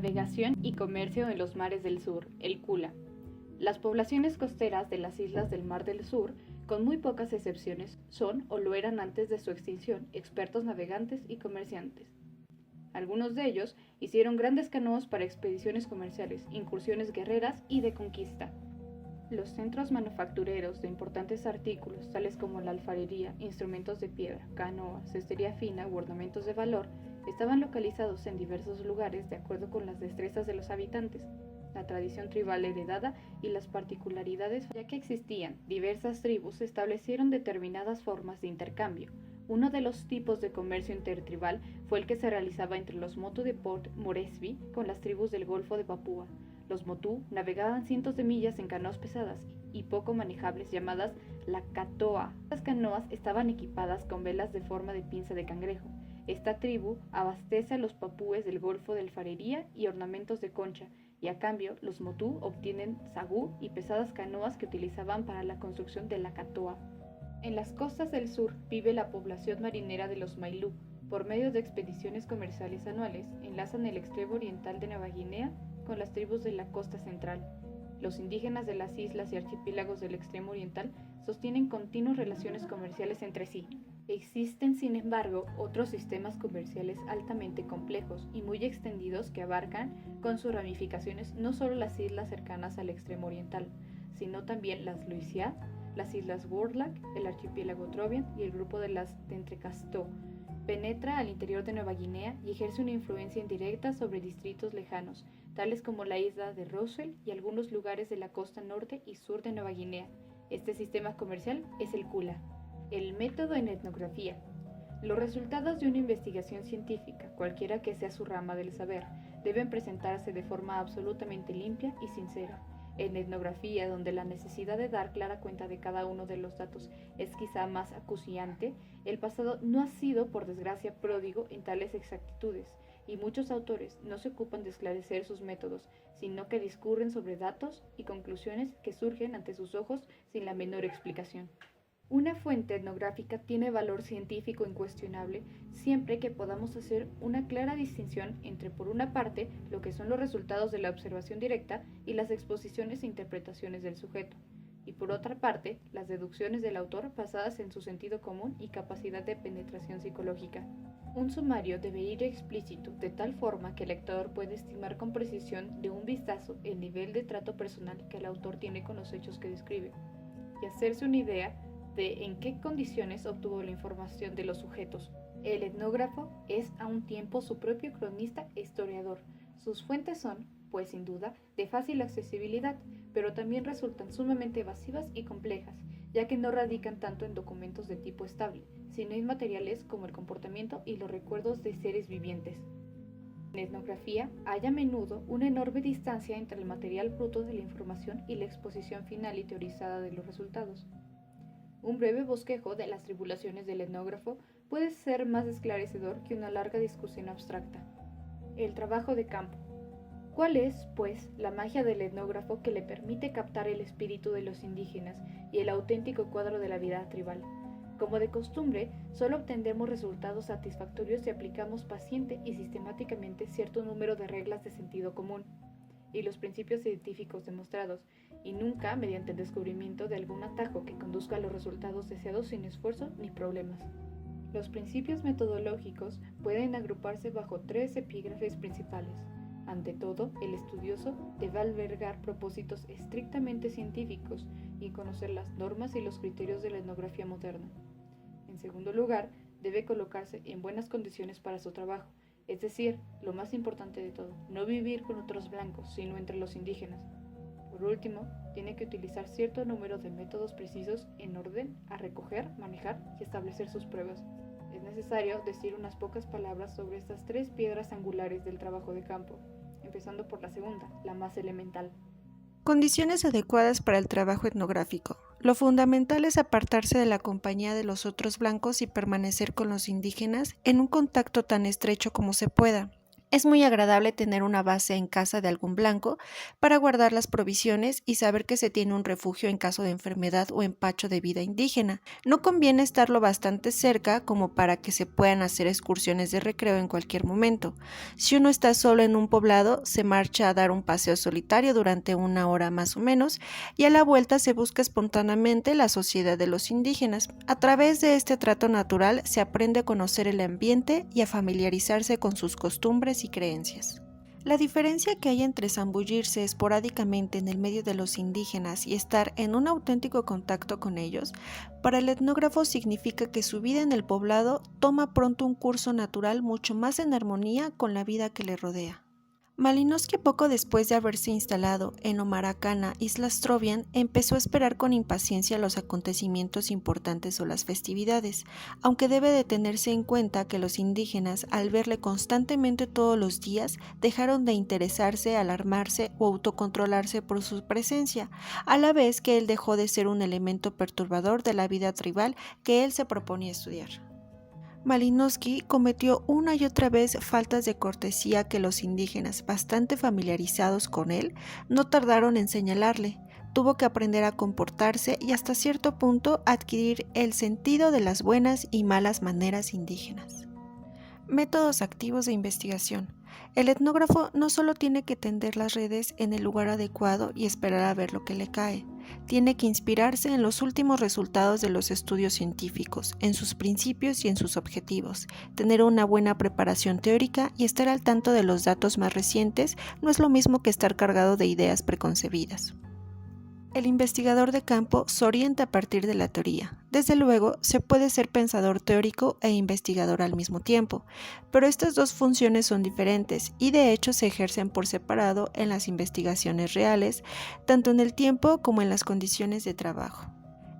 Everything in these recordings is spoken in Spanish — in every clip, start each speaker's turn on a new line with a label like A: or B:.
A: Navegación y comercio en los mares del sur, el Kula. Las poblaciones costeras de las islas del Mar del Sur, con muy pocas excepciones, son o lo eran antes de su extinción expertos navegantes y comerciantes. Algunos de ellos hicieron grandes canoas para expediciones comerciales, incursiones guerreras y de conquista. Los centros manufactureros de importantes artículos, tales como la alfarería, instrumentos de piedra, canoas, cestería fina u ornamentos de valor, estaban localizados en diversos lugares de acuerdo con las destrezas de los habitantes, la tradición tribal heredada y las particularidades, ya que existían diversas tribus, se establecieron determinadas formas de intercambio. Uno de los tipos de comercio intertribal fue el que se realizaba entre los Motu de Port Moresby con las tribus del Golfo de Papúa. Los Motu navegaban cientos de millas en canoas pesadas y poco manejables llamadas la catoa. Las canoas estaban equipadas con velas de forma de pinza de cangrejo. Esta tribu abastece a los papúes del Golfo de alfarería y ornamentos de concha, y a cambio los Motu obtienen sagú y pesadas canoas que utilizaban para la construcción de la catoa. En las costas del sur vive la población marinera de los Mailú. Por medio de expediciones comerciales anuales, enlazan el extremo oriental de Nueva Guinea con las tribus de la costa central. Los indígenas de las islas y archipiélagos del extremo oriental sostienen continuas relaciones comerciales entre sí. Existen, sin embargo, otros sistemas comerciales altamente complejos y muy extendidos que abarcan con sus ramificaciones no solo las islas cercanas al extremo oriental, sino también las Luisiad, las islas Wortlack, el archipiélago Trobriand y el grupo de las D'Entrecasteaux. Penetra al interior de Nueva Guinea y ejerce una influencia indirecta sobre distritos lejanos, tales como la isla de Rossel y algunos lugares de la costa norte y sur de Nueva Guinea. Este sistema comercial es el Kula. El método en etnografía. Los resultados de una investigación científica, cualquiera que sea su rama del saber, deben presentarse de forma absolutamente limpia y sincera. En etnografía, donde la necesidad de dar clara cuenta de cada uno de los datos es quizá más acuciante, el pasado no ha sido, por desgracia, pródigo en tales exactitudes, y muchos autores no se ocupan de esclarecer sus métodos, sino que discurren sobre datos y conclusiones que surgen ante sus ojos sin la menor explicación. Una fuente etnográfica tiene valor científico incuestionable siempre que podamos hacer una clara distinción entre, por una parte, lo que son los resultados de la observación directa y las exposiciones e interpretaciones del sujeto, y por otra parte, las deducciones del autor basadas en su sentido común y capacidad de penetración psicológica. Un sumario debe ir explícito de tal forma que el lector pueda estimar con precisión de un vistazo el nivel de trato personal que el autor tiene con los hechos que describe, y hacerse una idea de en qué condiciones obtuvo la información de los sujetos. El etnógrafo es a un tiempo su propio cronista e historiador. Sus fuentes son, pues sin duda, de fácil accesibilidad, pero también resultan sumamente evasivas y complejas, ya que no radican tanto en documentos de tipo estable, sino en materiales como el comportamiento y los recuerdos de seres vivientes. En etnografía hay a menudo una enorme distancia entre el material bruto de la información y la exposición final y teorizada de los resultados. Un breve bosquejo de las tribulaciones del etnógrafo puede ser más esclarecedor que una larga discusión abstracta. El trabajo de campo. ¿Cuál es, pues, la magia del etnógrafo que le permite captar el espíritu de los indígenas y el auténtico cuadro de la vida tribal? Como de costumbre, solo obtendremos resultados satisfactorios si aplicamos paciente y sistemáticamente cierto número de reglas de sentido común y los principios científicos demostrados, y nunca mediante el descubrimiento de algún atajo que conduzca a los resultados deseados sin esfuerzo ni problemas. Los principios metodológicos pueden agruparse bajo 3 epígrafes principales. Ante todo, el estudioso debe albergar propósitos estrictamente científicos y conocer las normas y los criterios de la etnografía moderna. En segundo lugar, debe colocarse en buenas condiciones para su trabajo, es decir, lo más importante de todo, no vivir con otros blancos, sino entre los indígenas. Por último, tiene que utilizar cierto número de métodos precisos en orden a recoger, manejar y establecer sus pruebas. Es necesario decir unas pocas palabras sobre estas 3 piedras angulares del trabajo de campo, empezando por la segunda, la más elemental.
B: Condiciones adecuadas para el trabajo etnográfico. Lo fundamental es apartarse de la compañía de los otros blancos y permanecer con los indígenas en un contacto tan estrecho como se pueda. Es muy agradable tener una base en casa de algún blanco para guardar las provisiones y saber que se tiene un refugio en caso de enfermedad o empacho de vida indígena. No conviene estarlo bastante cerca como para que se puedan hacer excursiones de recreo en cualquier momento. Si uno está solo en un poblado, se marcha a dar un paseo solitario durante 1 hora más o menos y a la vuelta se busca espontáneamente la sociedad de los indígenas. A través de este trato natural se aprende a conocer el ambiente y a familiarizarse con sus costumbres y creencias. La diferencia que hay entre zambullirse esporádicamente en el medio de los indígenas y estar en un auténtico contacto con ellos, para el etnógrafo significa que su vida en el poblado toma pronto un curso natural mucho más en armonía con la vida que le rodea. Malinowski, poco después de haberse instalado en Omaracana, Islas Trovian, empezó a esperar con impaciencia los acontecimientos importantes o las festividades, aunque debe de tenerse en cuenta que los indígenas, al verle constantemente todos los días, dejaron de interesarse, alarmarse o autocontrolarse por su presencia, a la vez que él dejó de ser un elemento perturbador de la vida tribal que él se proponía estudiar. Malinowski cometió una y otra vez faltas de cortesía que los indígenas, bastante familiarizados con él, no tardaron en señalarle. Tuvo que aprender a comportarse y hasta cierto punto adquirir el sentido de las buenas y malas maneras indígenas. Métodos activos de investigación. El etnógrafo no solo tiene que tender las redes en el lugar adecuado y esperar a ver lo que le cae, tiene que inspirarse en los últimos resultados de los estudios científicos, en sus principios y en sus objetivos. Tener una buena preparación teórica y estar al tanto de los datos más recientes no es lo mismo que estar cargado de ideas preconcebidas. El investigador de campo se orienta a partir de la teoría. Desde luego, se puede ser pensador teórico e investigador al mismo tiempo, pero estas dos funciones son diferentes y de hecho se ejercen por separado en las investigaciones reales, tanto en el tiempo como en las condiciones de trabajo.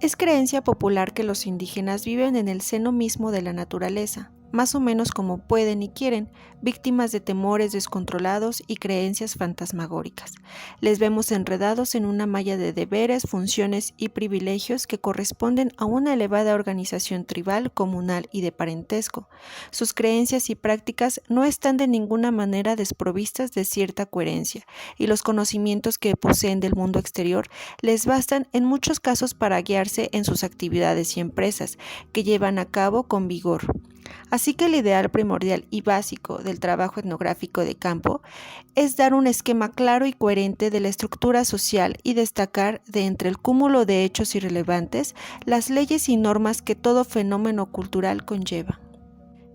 B: Es creencia popular que los indígenas viven en el seno mismo de la naturaleza, más o menos como pueden y quieren, víctimas de temores descontrolados y creencias fantasmagóricas. Les vemos enredados en una malla de deberes, funciones y privilegios que corresponden a una elevada organización tribal, comunal y de parentesco. Sus creencias y prácticas no están de ninguna manera desprovistas de cierta coherencia, y los conocimientos que poseen del mundo exterior les bastan en muchos casos para guiarse en sus actividades y empresas, que llevan a cabo con vigor. Así que el ideal primordial y básico del trabajo etnográfico de campo es dar un esquema claro y coherente de la estructura social y destacar de entre el cúmulo de hechos irrelevantes las leyes y normas que todo fenómeno cultural conlleva.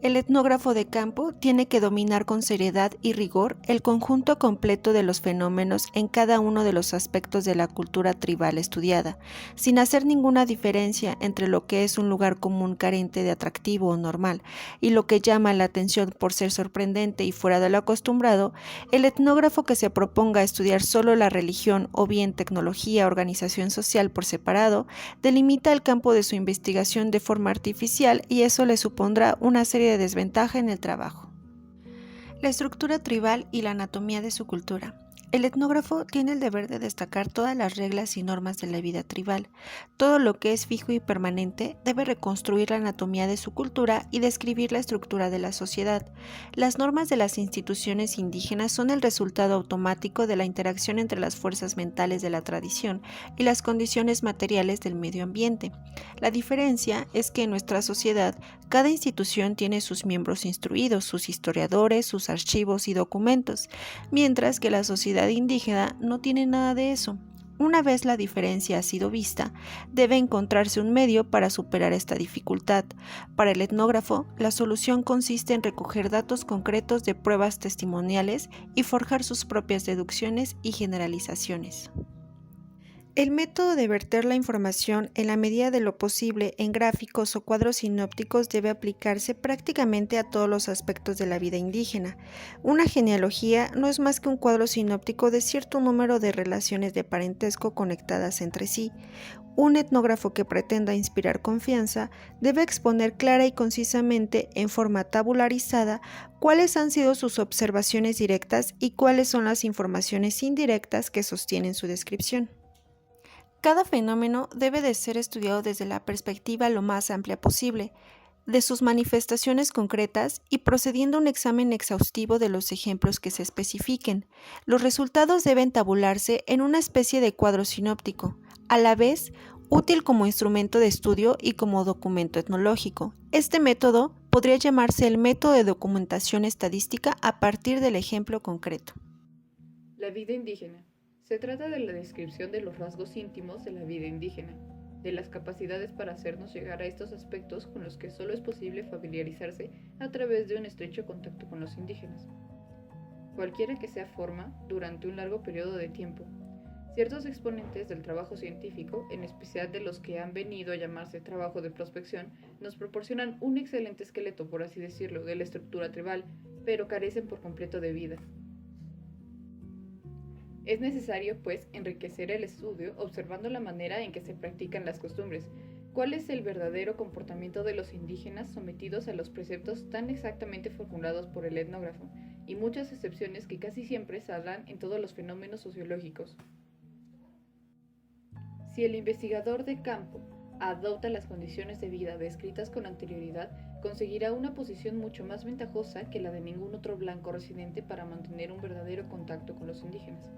B: El etnógrafo de campo tiene que dominar con seriedad y rigor el conjunto completo de los fenómenos en cada uno de los aspectos de la cultura tribal estudiada, sin hacer ninguna diferencia entre lo que es un lugar común carente de atractivo o normal y lo que llama la atención por ser sorprendente y fuera de lo acostumbrado. El etnógrafo que se proponga estudiar solo la religión o bien tecnología o organización social por separado, delimita el campo de su investigación de forma artificial y eso le supondrá una serie de desventaja en el trabajo. La estructura tribal y la anatomía de su cultura. El etnógrafo tiene el deber de destacar todas las reglas y normas de la vida tribal. Todo lo que es fijo y permanente debe reconstruir la anatomía de su cultura y describir la estructura de la sociedad. Las normas de las instituciones indígenas son el resultado automático de la interacción entre las fuerzas mentales de la tradición y las condiciones materiales del medio ambiente. La diferencia es que en nuestra sociedad cada institución tiene sus miembros instruidos, sus historiadores, sus archivos y documentos, mientras que la sociedad indígena no tiene nada de eso. Una vez la diferencia ha sido vista, debe encontrarse un medio para superar esta dificultad. Para el etnógrafo, la solución consiste en recoger datos concretos de pruebas testimoniales y forjar sus propias deducciones y generalizaciones. El método de verter la información en la medida de lo posible en gráficos o cuadros sinópticos debe aplicarse prácticamente a todos los aspectos de la vida indígena. Una genealogía no es más que un cuadro sinóptico de cierto número de relaciones de parentesco conectadas entre sí. Un etnógrafo que pretenda inspirar confianza debe exponer clara y concisamente, en forma tabularizada, cuáles han sido sus observaciones directas y cuáles son las informaciones indirectas que sostienen su descripción. Cada fenómeno debe de ser estudiado desde la perspectiva lo más amplia posible. de sus manifestaciones concretas y procediendo a un examen exhaustivo de los ejemplos que se especifiquen. Los resultados deben tabularse en una especie de cuadro sinóptico, a la vez útil como instrumento de estudio y como documento etnológico. Este método podría llamarse el método de documentación estadística a partir del ejemplo concreto.
A: La vida indígena. Se trata de la descripción de los rasgos íntimos de la vida indígena, de las capacidades para hacernos llegar a estos aspectos con los que solo es posible familiarizarse a través de un estrecho contacto con los indígenas. Cualquiera que sea forma, durante un largo periodo de tiempo, ciertos exponentes del trabajo científico, en especial de los que han venido a llamarse trabajo de prospección, nos proporcionan un excelente esqueleto, por así decirlo, de la estructura tribal, pero carecen por completo de vida. Es necesario, pues, enriquecer el estudio observando la manera en que se practican las costumbres, cuál es el verdadero comportamiento de los indígenas sometidos a los preceptos tan exactamente formulados por el etnógrafo, y muchas excepciones que casi siempre se dan en todos los fenómenos sociológicos. Si el investigador de campo adopta las condiciones de vida descritas con anterioridad, conseguirá una posición mucho más ventajosa que la de ningún otro blanco residente para mantener un verdadero contacto con los indígenas,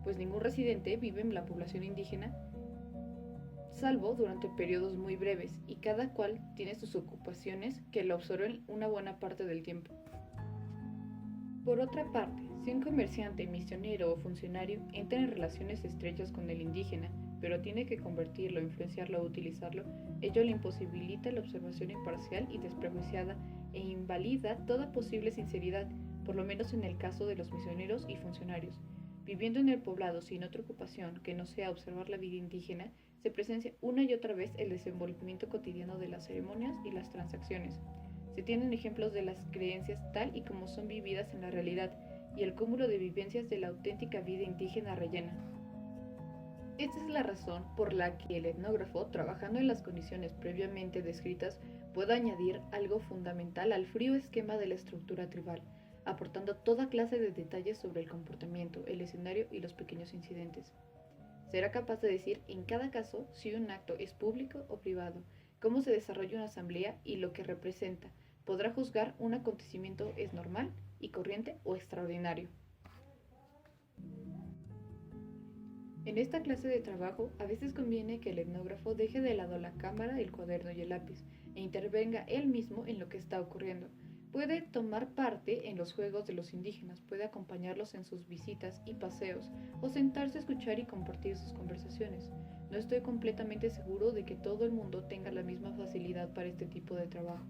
A: pues ningún residente vive en la población indígena, salvo durante periodos muy breves, y cada cual tiene sus ocupaciones que lo absorben una buena parte del tiempo. Por otra parte, si un comerciante, misionero o funcionario entra en relaciones estrechas con el indígena, pero tiene que convertirlo, influenciarlo o utilizarlo, ello le imposibilita la observación imparcial y desprejuiciada e invalida toda posible sinceridad, por lo menos en el caso de los misioneros y funcionarios. Viviendo en el poblado sin otra ocupación que no sea observar la vida indígena, se presencia una y otra vez el desenvolvimiento cotidiano de las ceremonias y las transacciones. Se tienen ejemplos de las creencias tal y como son vividas en la realidad y el cúmulo de vivencias de la auténtica vida indígena rellena. Esta es la razón por la que el etnógrafo, trabajando en las condiciones previamente descritas, puede añadir algo fundamental al frío esquema de la estructura tribal, aportando toda clase de detalles sobre el comportamiento, el escenario y los pequeños incidentes. Será capaz de decir en cada caso si un acto es público o privado, cómo se desarrolla una asamblea y lo que representa. Podrá juzgar un acontecimiento es normal y corriente o extraordinario. En esta clase de trabajo, a veces conviene que el etnógrafo deje de lado la cámara, el cuaderno y el lápiz, e intervenga él mismo en lo que está ocurriendo. Puede tomar parte en los juegos de los indígenas, puede acompañarlos en sus visitas y paseos, o sentarse a escuchar y compartir sus conversaciones. No estoy completamente seguro de que todo el mundo tenga la misma facilidad para este tipo de trabajo.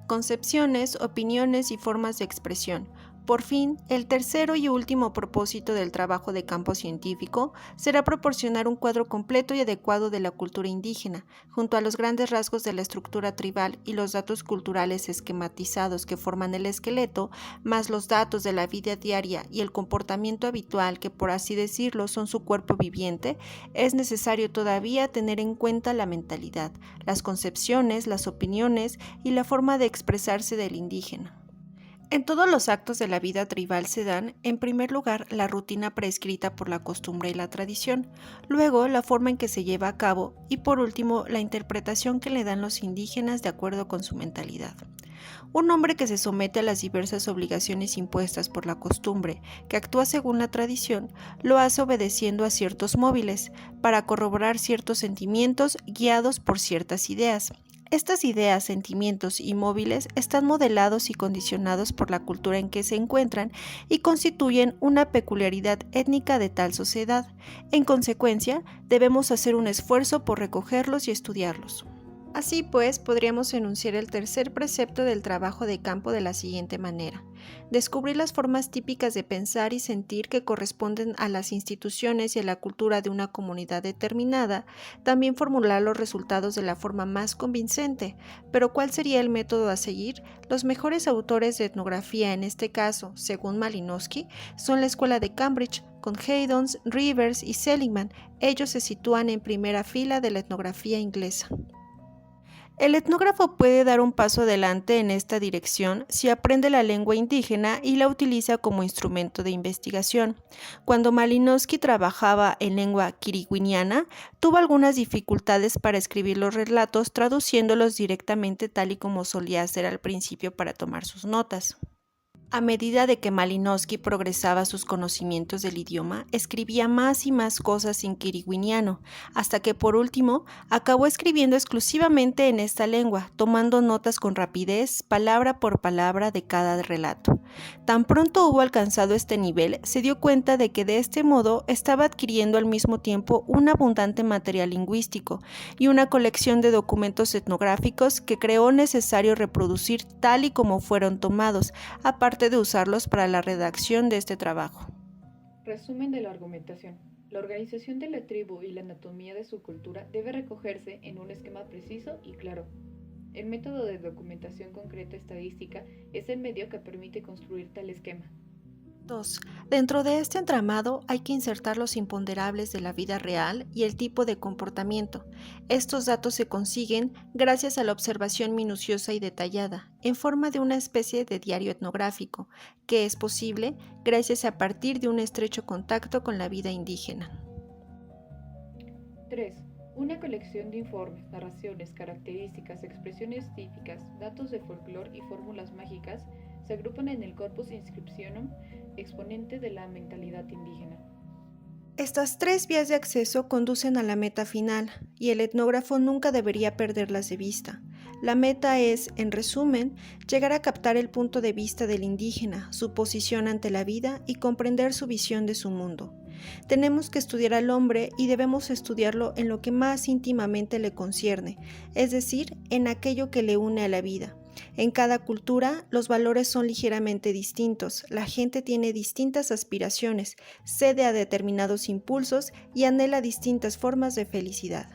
B: Concepciones, opiniones y formas de expresión. Por fin, el tercero y último propósito del trabajo de campo científico será proporcionar un cuadro completo y adecuado de la cultura indígena, junto a los grandes rasgos de la estructura tribal y los datos culturales esquematizados que forman el esqueleto, más los datos de la vida diaria y el comportamiento habitual que, por así decirlo, son su cuerpo viviente. Es necesario todavía tener en cuenta la mentalidad, las concepciones, las opiniones y la forma de expresarse del indígena. En todos los actos de la vida tribal se dan, en primer lugar, la rutina prescrita por la costumbre y la tradición, luego la forma en que se lleva a cabo y por último la interpretación que le dan los indígenas de acuerdo con su mentalidad. Un hombre que se somete a las diversas obligaciones impuestas por la costumbre, que actúa según la tradición, lo hace obedeciendo a ciertos móviles, para corroborar ciertos sentimientos guiados por ciertas ideas. Estas ideas, sentimientos y móviles están modelados y condicionados por la cultura en que se encuentran y constituyen una peculiaridad étnica de tal sociedad. En consecuencia, debemos hacer un esfuerzo por recogerlos y estudiarlos. Así pues, podríamos enunciar el tercer precepto del trabajo de campo de la siguiente manera: descubrir las formas típicas de pensar y sentir que corresponden a las instituciones y a la cultura de una comunidad determinada, también formular los resultados de la forma más convincente. Pero ¿cuál sería el método a seguir? Los mejores autores de etnografía en este caso, según Malinowski, son la Escuela de Cambridge, con Haydons, Rivers y Seligman. Ellos se sitúan en primera fila de la etnografía inglesa. El etnógrafo puede dar un paso adelante en esta dirección si aprende la lengua indígena y la utiliza como instrumento de investigación. Cuando Malinowski trabajaba en lengua quiriguiniana, tuvo algunas dificultades para escribir los relatos traduciéndolos directamente tal y como solía hacer al principio para tomar sus notas. A medida de que Malinowski progresaba sus conocimientos del idioma, escribía más y más cosas en quiriguiniano, hasta que por último acabó escribiendo exclusivamente en esta lengua, tomando notas con rapidez, palabra por palabra de cada relato. Tan pronto hubo alcanzado este nivel, se dio cuenta de que de este modo estaba adquiriendo al mismo tiempo un abundante material lingüístico y una colección de documentos etnográficos que creó necesario reproducir tal y como fueron tomados, aparte de usarlos para la redacción de este trabajo.
A: Resumen de la argumentación. La organización de la tribu y la anatomía de su cultura debe recogerse en un esquema preciso y claro. El método de documentación concreta estadística es el medio que permite construir tal esquema.
B: 2. Dentro de este entramado hay que insertar los imponderables de la vida real y el tipo de comportamiento. Estos datos se consiguen gracias a la observación minuciosa y detallada, en forma de una especie de diario etnográfico, que es posible gracias a partir de un estrecho contacto con la vida indígena.
A: 3. Una colección de informes, narraciones, características, expresiones típicas, datos de folclore y fórmulas mágicas se agrupan en el Corpus Inscriptionum, exponente de la mentalidad indígena.
B: Estas tres vías de acceso conducen a la meta final, y el etnógrafo nunca debería perderlas de vista. La meta es, en resumen, llegar a captar el punto de vista del indígena, su posición ante la vida y comprender su visión de su mundo. Tenemos que estudiar al hombre y debemos estudiarlo en lo que más íntimamente le concierne, es decir, en aquello que le une a la vida. En cada cultura, los valores son ligeramente distintos, la gente tiene distintas aspiraciones, cede a determinados impulsos y anhela distintas formas de felicidad.